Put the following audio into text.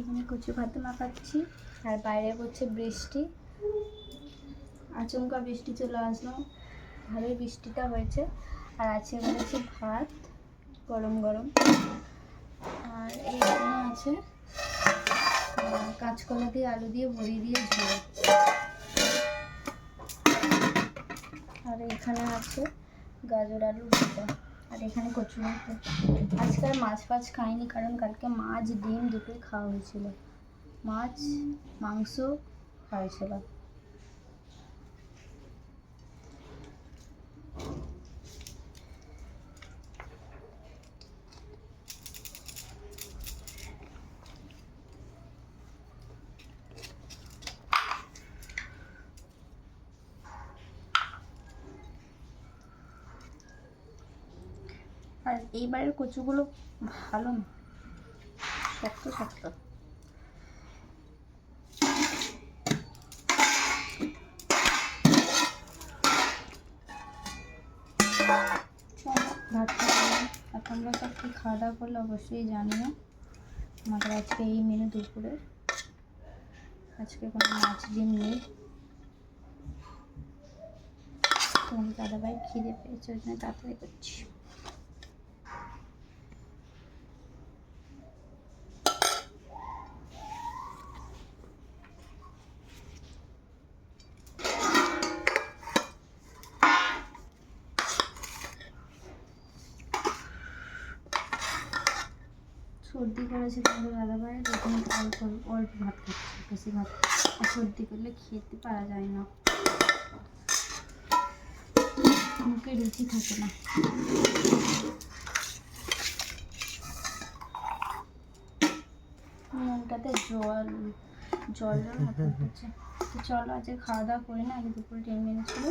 এখানে কচু ভাত মাখাচ্ছি আর বাইরে পড়ছে বৃষ্টি, আচমকা বৃষ্টি চলে আসলো, ভালোই বৃষ্টিটা হয়েছে। আর আছে বলেছে ভাত গরম গরম, আর এইখানে আছে কাঁচকলা দিয়ে আলু দিয়ে বড়ি দিয়ে ঝোল, আর এখানে আছে গাজর আলু ভাজা, আর এখানে কচু ভাত। আজকে আর মাছ ফাছ খাইনি, কারণ কালকে মাছ ডিম দুটোই খাওয়া হয়েছিল, মাছ মাংস খাওয়া হয়েছিল। আর এইবারের কচুগুলো ভালো না, শক্ত শক্ত। ভাত খাওয়া, আর তোমরা সব কি খাওয়া দাওয়া করলে অবশ্যই জানিও। আমাদের আজকে এই মেনু দুপুরে, আজকে কোনো মাছ ডিম নেই। তোমাদের দাদাভাই খিদে পেয়েছে, ওই জন্য তাড়াতাড়ি করছি। সর্দি করেছে তোমাদের দাদাভাই, যখন অল্প অল্প ভাত খাচ্ছে, বেশি ভাত। আর সর্দি করলে খেতে পারা যায় না, মুখে রুচি থাকে না। মনটাতে জল জলের মতো হচ্ছে। তো চলো আজকে খাওয়া দাওয়া করি না, আগে দুপুরে 10 মিনিট ছিল।